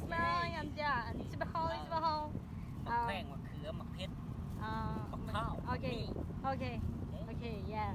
smelling ja Sibahol Sibahol มักแพงมักเขือมักเพชรมักข้าว okay yeah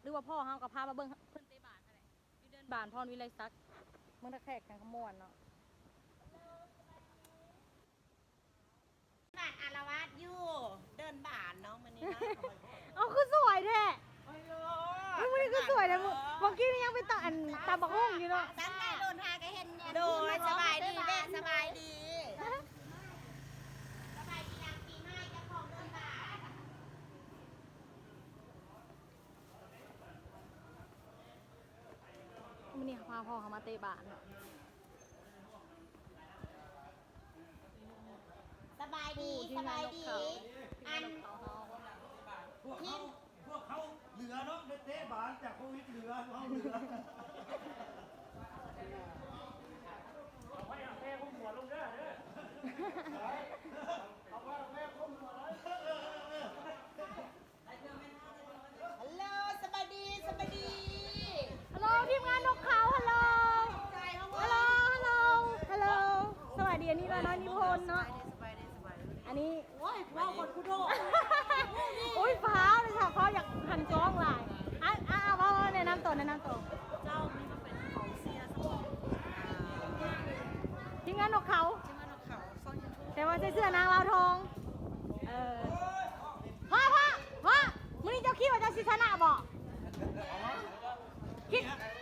หรือว่าพ่อเฮากับพามาเบิ่งเพิ่นเตะบาสนั่นแหละอยู่เดินบานพรวิไลศักดิ์เมืองตะแคกกันขมวนเนาะบ้านอารวาสอยู่เดินบ้านเนาะมันนี่นะ เอาคือสวยแท้มึงนี่คือสวยเลยเมื่อกี้นี่ยังไปตาบักหุ่งอยู่เนาะ ตั้งใจโดนหากระเห็นเนี่ยโดยสบายดีแม่สบายดีสบายดีอย่างปีใหม่จะของเดินบ้าน มื้อนี้พาพ่อเขามาเตะบาสเนาะ สบายดีสบายดีอันทีม พวกเขาเหลือเนาะได้เตะบาสจากโควิดเหลือเขาเหลือฮัลโหลสบายดีสบายดี ฮัลโหลทีมงานนกเขาฮัลโหลสวัสดีอันนี้เราน้อยนิพนธ์เนาะอันนี้ ว้ายว้าวคนคุโด อุ้ยฟ้าวเลยค่ะเขาอยากหันกล้องหลายว่าแนะนำตัว เจ้านี่มันเป็นของเสียสมอง ทีมงานนกเขา ที่มันเขาซ่อนยูทูบ แต่ว่าใส่เสื้อนางลาวทองพ่อมื้อนี้เจ้าคิดว่าเจ้าสิชนะบ่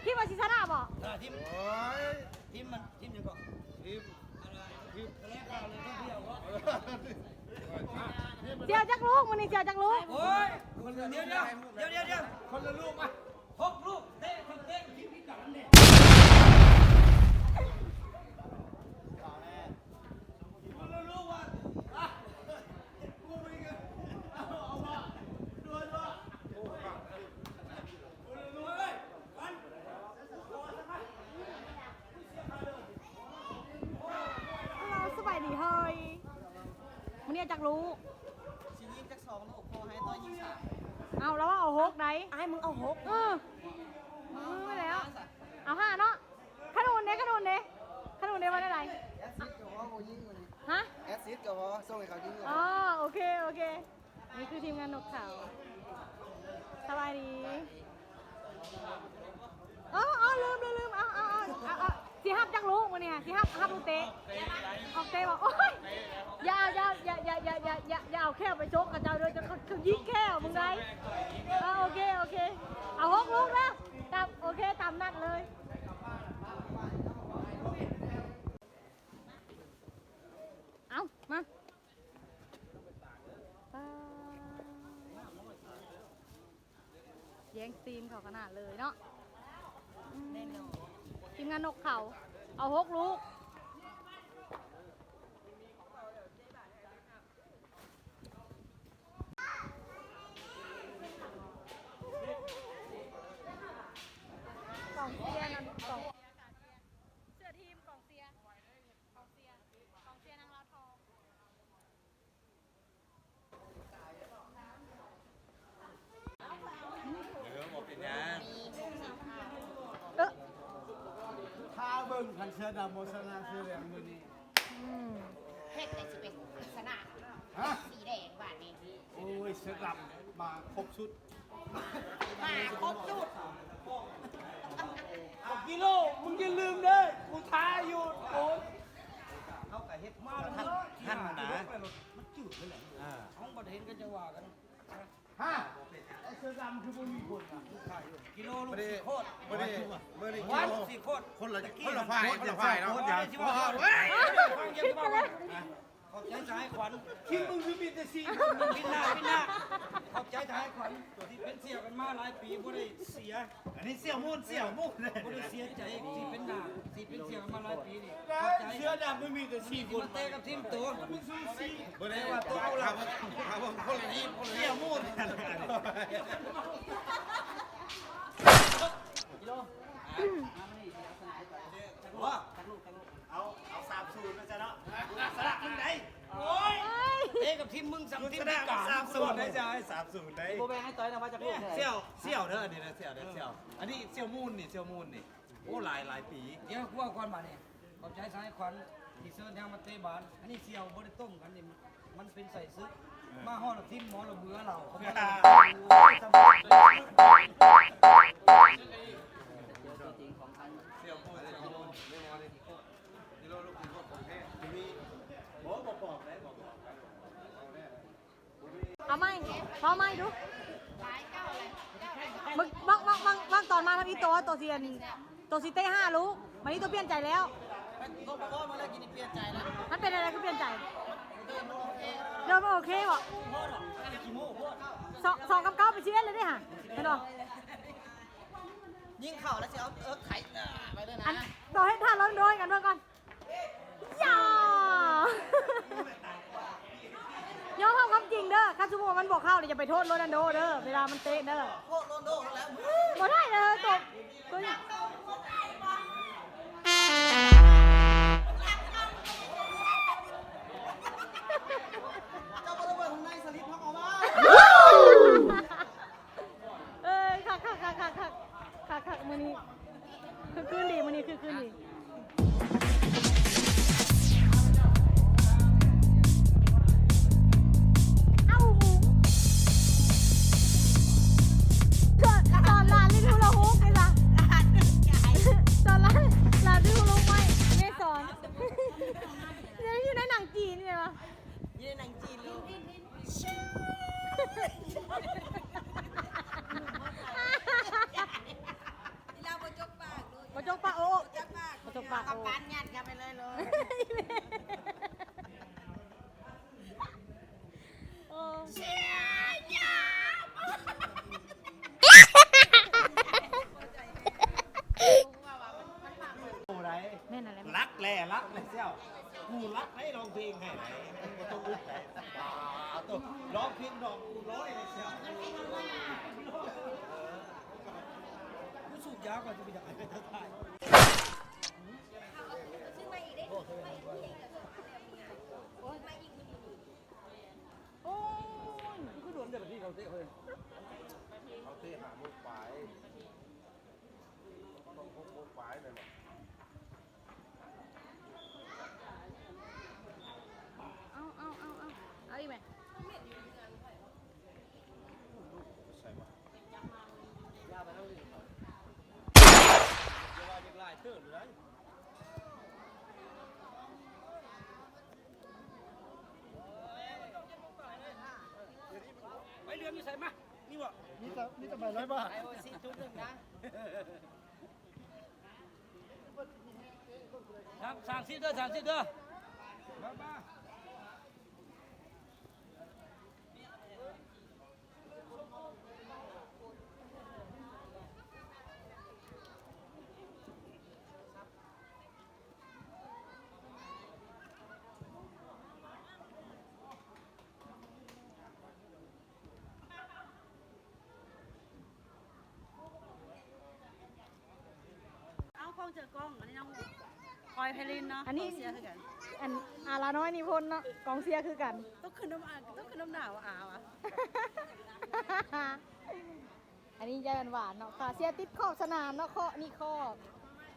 คิดว่าสิชนะบ่ ทีมมันทีมยังก่อนทีมแรกเราเลยต้องเที่ยววะ เจียวจักลูกมื้อนี้เจียวจักลูก โอ้ยคนละเดี๋ยวคนละลูกมา6 ลูกเตะคนเตะทีมพิการเนี่ยคนละลูกว่ะกูไม่กันเอาว่ะดูว่ะคนละลูกเลยวันเราสบายดีเฮ้ยมื้อนี้จักลูก ชีวิตจาก2 ลูกพอให้ตัวยิง3 เอาแล้วว่าเอา6ไหน ไอ้มึงเอา6 ไม่แล้วเอา5เนาะขนุนเด้ว่าได้ไร แอดซิดกับว่าโมยิงวันนี้ ฮะ แอดซิดกับว่าส่งให้เขายิงวัน อ๋อ นี้ โอเคนี่คือทีมงานนกเขาสบายดีลืมเอาสิฮับจักลูกวันนี้สิฮับลูกเตะออกเตะบอกโอ๊ยอย่าเอาแค่ไปโจกกับเจ้าด้วยจะเขายิงแค่มึงไงโอเคเอา6 ลูกนะตามโอเคตามนัดเลยเอามาแย่งซีมเขาขนาดเลยเนาะทีมงานนกเขาเอา6 ลูกกองเชียร์นะกองเสื้อทีมกองเชียร์นางลาวทอง ถ้าเบิ่งคันเสื้อดำโมสนาเสื้อแดงมือนี้ เฮ็ดแต่สิเป็นลักษณะ ฮะ สีแดงบาดนี้ โอ้ยเสื้อดำมาครบชุด มาครบจุด 6 กิโลมึงอย่าลืมเด้อกูท้าอยู่โอ้ยเขากะเฮ็ดมาแล้วท่านนะมันจืดไปเลยท้องประเทศก็จะว่ากันฮะไอ้เสื้อดำคือบ่มีคนอ่ะกิโลลูกสี่โคตรวันสี่โคตรคนละฝ่ายเนาะเดี๋ยวฟังยังไม่บอก ขอบใจสายขวัญที่มึงคือมีแต่สี่พินหน้าขอบใจสายขวัญที่เป็นเสี่ยวกันมาหลายปีบ่ได้เสีย อันนี้เสี่ยวมุ่นเลย บ่ได้เสียใจที่เป็นหน้าที่เป็นเสี่ยวกันมาหลายปีนี่ขอบใจ เสื้อดำไม่มีแต่สี่ค ที่ น มาเตะกับทีมตัว บ่ได้ว่าตัวเราคนละนี้เสี่ยวมุ่น ว่า เอา30นะจ๊ะเนาะสลักมึงไหนโอ้ย เตะกับทีมมึงสัมทีม แสด พิ ง การ 30ได้จ้ะ30ได้ โบแบงให้ต่อยนะว่าจะพูด เสี่ยวเด้ออันนี้นะเสี่ยวอันนี้เสี่ยวมุ่นนี่โอ้หลายปี เดี๋ยวกลัวก่อนมาเนี่ยขอบใจสายขวัญที่เชิญทางมาเตะบาสอันนี้เสี่ยวบ่ได้ต้มกันนี่มันเป็นใส่ซึกมาฮอดทีมหมอเราเบื่อเราเขาบอก จริงของท่าน เสี่ยวมุ่นนี่เราลูกของผมแท้มีบอกได้บอก เอาไหมพอไหมดู ขายเจ้าอะไรเจ้าอะไร มึงบางตอนมาทำอีตัวเซียนตัวซีเต้5รู้วันนี้ตัวเปลี่ยนใจแล้ว ก็บอกว่ามาแล้วกินเปลี่ยนใจแล้ว มันเป็นอะไรก็เปลี่ยนใจ เดินมาโอเค เดินมาโอเคบ่ โคตรหรอกขี้โม่โคตร สองกับเก้าไปเชียนเลยดิฮะเห็นหรอ ยิงเข่าแล้วจะเอาไข่ไปด้วยนะ อันต่อให้ท่านร้อนโดยกันด้วยก่อนย่ายอมรับความจริงเด้อข้าชั่วโมงมันบอกเข้าเดี๋ยวจะไปโทษโรนัลโดเด้อเวลามันเตะเด้อ โคตรโรนโดแล้ว บ่ได้เลยตบตัวนี้ เจ้าบริเวณข้างในสลิปพักออกมา เอ้ยคักมือนี้คือคืนดีมือนี้คือคืนดีเอ้าตอนร้านนี่ดูละฮุกเลยจ้ะตอนร้านที่ดูละฮุกไม่ไม่สอนเนี่ยอยู่ในหนังจีนเนี่ยวะ ยี่ในหนังจีนลูก เราบจกปากเลย กระจกปากโอ้ จกปาก กระจกปาก กับ โอ้ ปานยัดกันไปเลยเลย โอ้ เชี่ยยา แม่นอะไร รักแหล่เสี่ยวกูรักให้ร้องเพลงให้ไหนกูต้องรู้ไหนตัวร้องเพลงดอกกูร้อยเลยเสี่ยว ผู้สูบยาก่อนจะไปจากไหนไปถ่าย ซื้อมาอีกได้โอ้ยมาอีก โอ้ย ก็รวมเดี๋ยวที่เขาเตะเลย เขาเตะหามุกปลายต้องพกมุกปลายเลยหรอ เอาอีกไหม ใช่ปะ ยาวไปแล้วนี่ จะว่าอย่างไรเติร์ดเลยไปเรือมีใส่มานี่วะ นี่จะไป100 บาท ไอโอซีจุดหนึ่งนะ 30เด้อมา เอากล้องเจอกล้อง อันนี้น้องคอยเพลินเนาะ อันนี้ เสียคือกัน อันอาลาน้อยนิพนธ์เนาะกองเชียร์คือกัน ต้องขึ้นน้ำหนาวอ่ะวะ อันนี้ยายหวานเนาะขาเสียติดขอบสนามเนาะข้อนี่ขอบ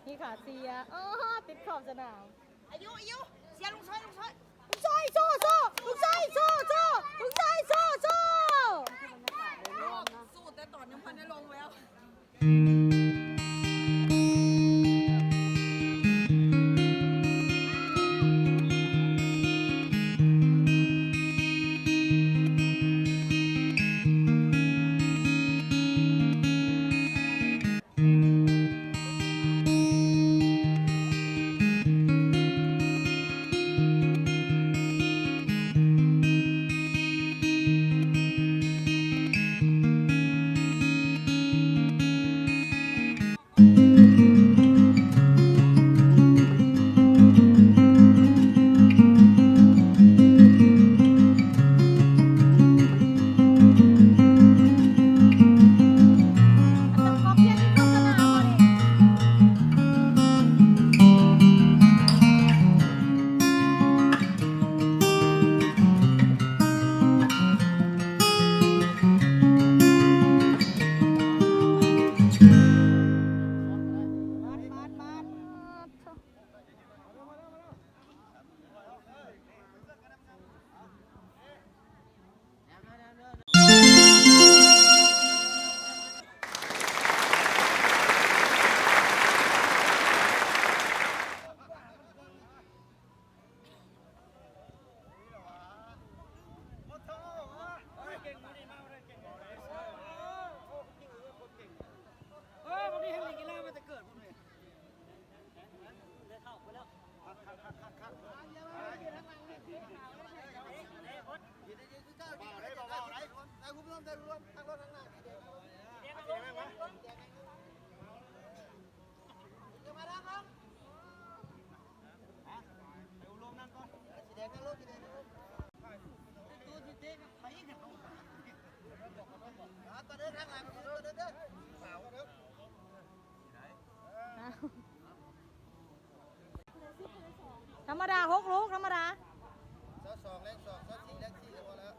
นี่ขาเสียอ๋อติดขอบสนาม อายุเสียลุงช้อย ลุงชายโซ่ลุงชายโซ่ลุงชายโซ่ สู้แต่ตอนยังพันได้ลงแล้ว เ รวมทางรถทางหน้าสีแดงเดี๋ยวมาทางนั้นไปอุโมงค์นั่นก่อนสีแดงนั่งรถสีแดงนั่งรถตัวสีแดงไปอีกแล้วตัวเดินทางหลังตัวเดินสาวเด้อ ธรรมดา6 ลูกธรรมดา สองแรงสองสี่แรงสี่พอแล้ว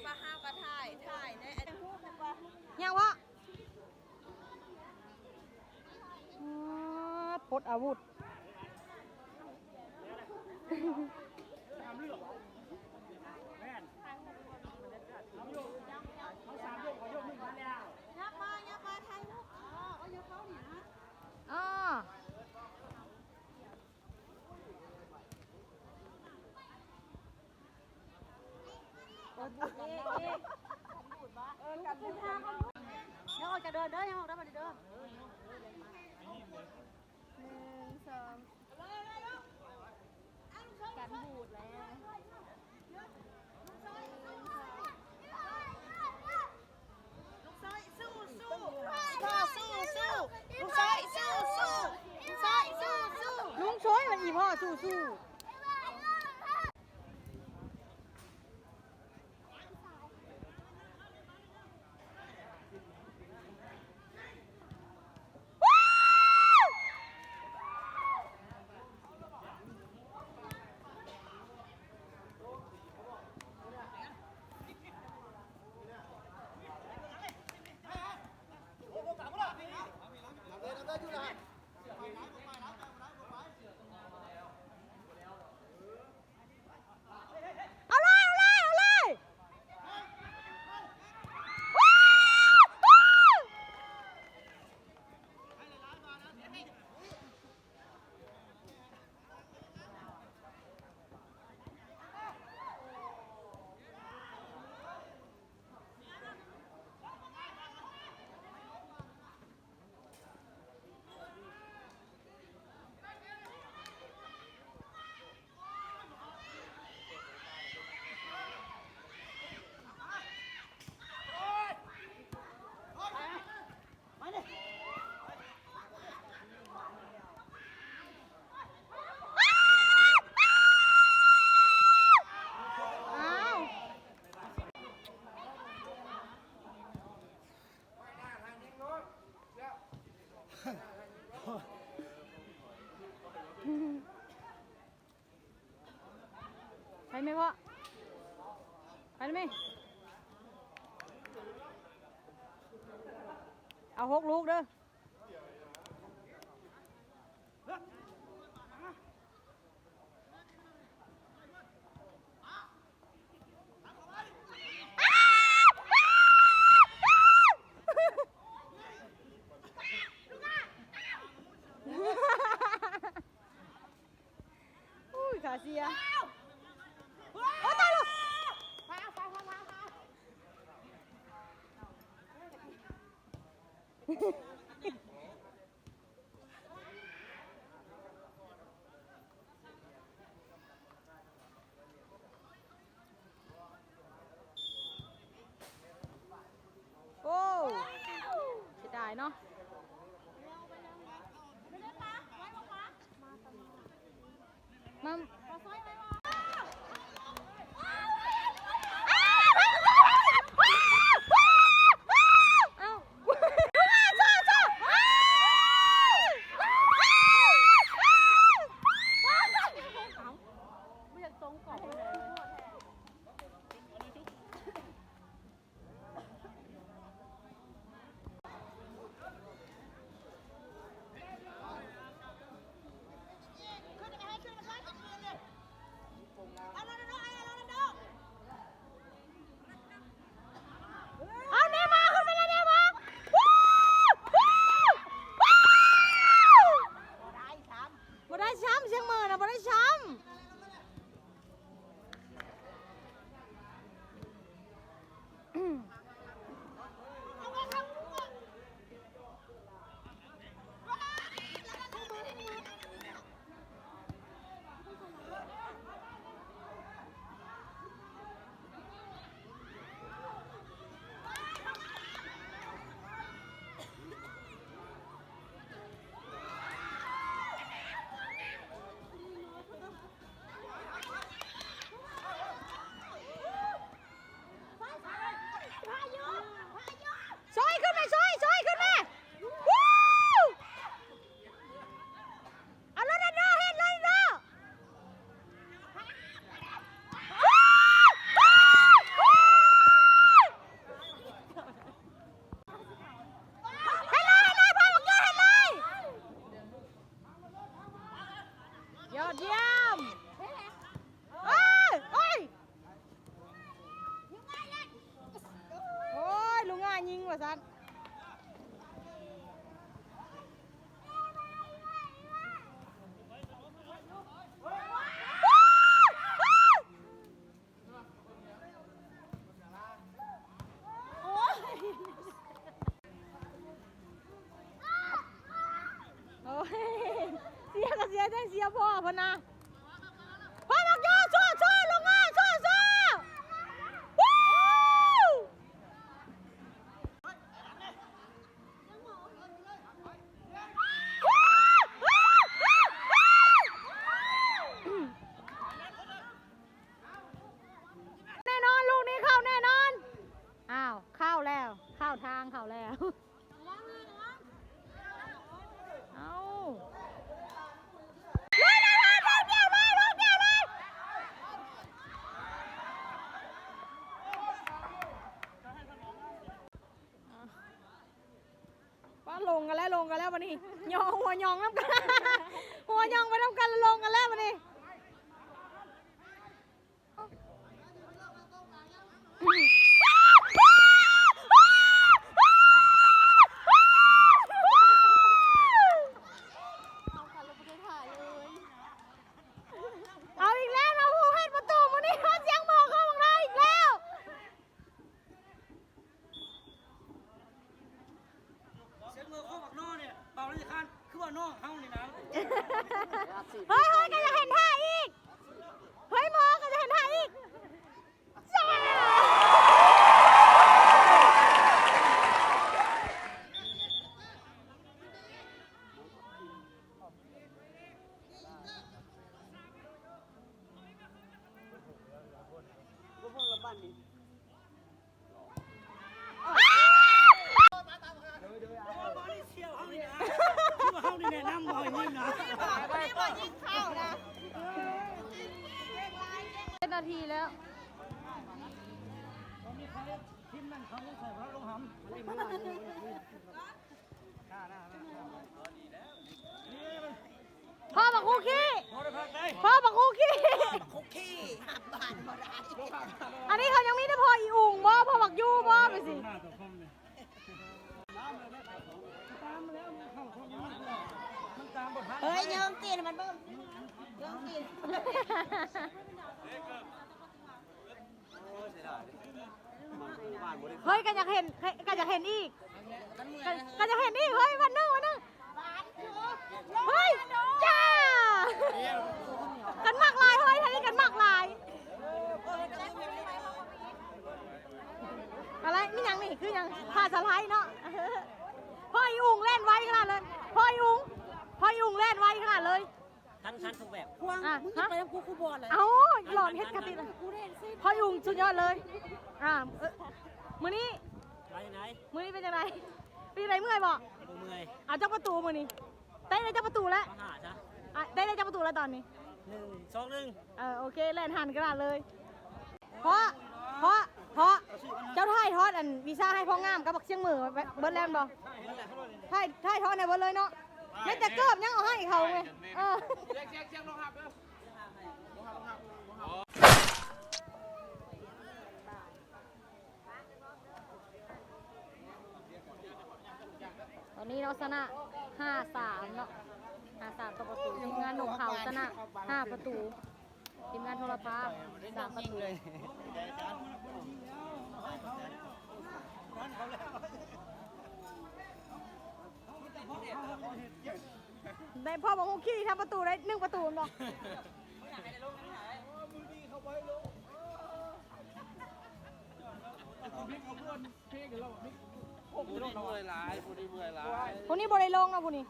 มาห้าวกระถ่ายในอันนี้ว่า ยังวะปลดอาวุธยับมาทางลูกเอายับเขาหนินะ อ๋อยังออกจากเดินเด้อยังออกได้มาเด้อ กันบูดแล้วลูกซอยสู้พ่อสู้ลูกซอยสู้ลูกซอยสู้ ลุงช่วยมันอีพ่อสู้เอาเลยไปไหมพ่อไปไหมเอา6 ลูกเด้ออุ้ยขาเสียโอ้ตายแล้วโอ้เสียดายเนาะมา เลยแท่งเสียพ่อพนะพ่อบอกโยโซ่โซ่ลงมาโซ่โซ่วู้แน่นอนลูกนี้เข้าแน่นอนอ้าวเข้าแล้วเข้าทางเข้าแล้วเอาว่าลงกันแล้ววันนี้ยองหัวยองน้ำกันหัวยองไปน้ำกันลงกันแล้ววันนี้เอาอีกแล้วเราผู้ให้ประตูวันนี้เสียงบอกเข้าของเราอีกแล้ว เสียงมือข้อบักนอเนี่ยเป่าราชการคือว่านอเฮานี่นะ เฮ้ยก็จะเห็นท่าอีก เฮ้ยหมอก็จะเห็นท่าอีกจ้าเป็นนาทีแล้ว พ่อบักคูขี้พ่อบักคูขี้ คุกกี้หับบานบ่ได้ อันนี้เขายังมีแต่พ่ออีอุ่งบ่พ่อบักยูบ่ไปสิ เฮ้ยยอมตีนมันเบิ่มยอมตีน เฮ้ยก็อยากเห็นอีกก็จะเห็นอีกเฮ้ยวันหนึงเฮ้ยจ้ากันมากลายเฮ้ยท่านี้กันมากลายอะไรนี่ยังนี่คือยังพาสะพายเนาะพ่ออีอุ่งเล่นไว้ขนาดเลยพ่ออีอุ่งเล่นไว้ขนาดเลย คันทุกแบบ ควงมึงจะไปกับกูบอลเลย เอ้าหลอนเฮ็ดกะติเลยพ่ออีอุ่งสุดยอดเลยมื้อนี้ ไปไหน มื้อนี้เป็นยังไงเป็นยังไงเมื่อยบ่ บ่เมื่อย เอาเจ้าประตูมื้อนี้ได้เจ้าประตูแล้ว มาหาจ้ะ ได้เจ้าประตูแล้วตอนนี้ 1 2 1 โอเคเล่นหันกระดาษเลย เพราะเจ้าท่ายทอดอันวีซ่าให้พ่องามกับบักเชียงมือเบิร์ดแลนด์บอกท่ายทอดในเบิร์ดเลยเนาะไม่แต่เกิบยังเอาให้เขาไงตอนนี้เราชนะ 5-3 เนาะ 5-3 ต่อประตูทีมงานหนุ่มเขาชนะ 5 ประตูทีมงานโทรภาพ3 ประตูได้พ่อบอกฮูขี้ทำประตูได้1 ประตูเนาะพวกนี้บริลงนะพวกนี้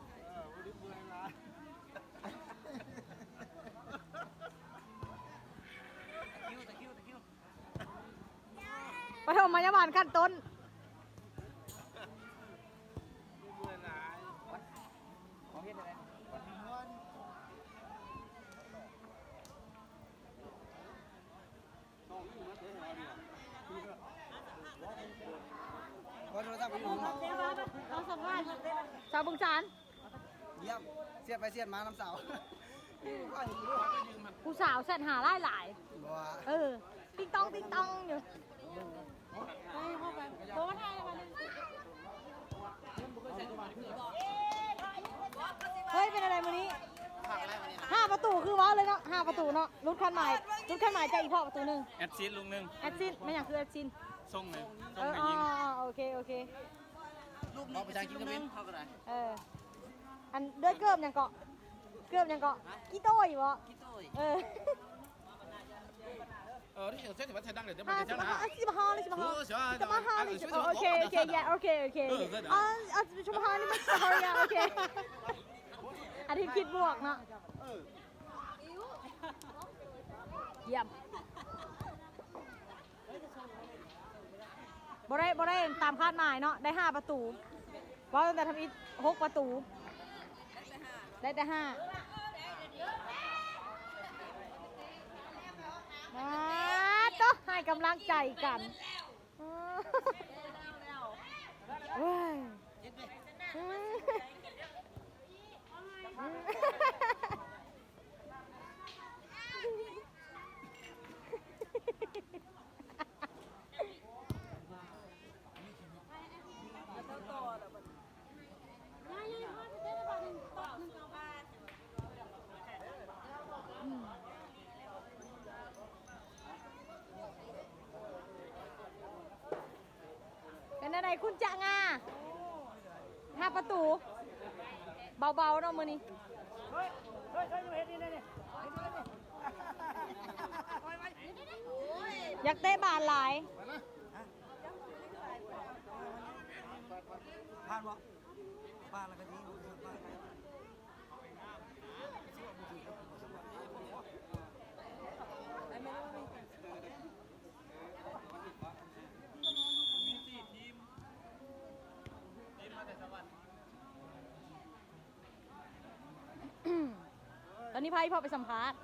ปฐมพยาบาลขั้นต้นเราสัมภาษณ์ชาวบึงฉาน เยี่ยมเสียดไปเสียดมาน้ำเสา ผู้สาวเสร็จหาหลาย บัว ติ๊งตองอยู่เฮ้ยเป็นอะไรมื้อนี้5 ประตูคือว้าเลยเนาะ5 ประตูเนาะรุดขั้นหมายใจอีกพ่อประตูหนึ่ง แอดซิดลุงหนึง แอดซินไม่อยากคือแอดซิน ส่งหนึ่ง โอเค เราไปทางกินกันเป็นเท่ากันไหน อันเดือดเกิบยังเกาะ เกือบยังก็กี่โต้ยบ่ กี่โต้ย เออ ที่เซ็ตที่ว่าใช้ดังเลยจะ อ่ะ เป็น สิ เจ้า บ หน้า ห้าสิบห้าเลยสิบห้า ใช่ สิบห้าเลยโอเคโอเคyeah โอเคโอเคสิบห้านี่มันสิบห้าโอเคอาทิตย์คิดบวกเนาะเยี่ยมบ่ได้ตามคาดหมายเนาะได้5ประตูว่าตั้งแต่ทำอีก6ประตูได้แต่5มาต่อให้กำลังใจกันเว้ยเป็นอะไรคุณจะงา5ประตู เบาๆเนาะมือนี้อยากเตะบาสหลาย ผ่านบ่ผ่านแล้วก็ดีผ่าน ตอนนี้พาพ่อไปสัมภาษณ์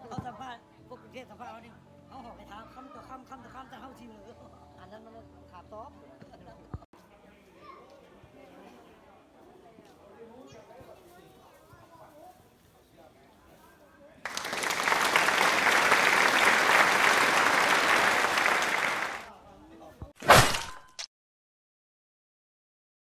เขาสัมภาษณ์พวกกรุงเทพสัมภาษณ์เขาดิเขาหอกไปถามคำต่อคำแต่เขาชิวเลย อันนั้นมันขาดต๊อบ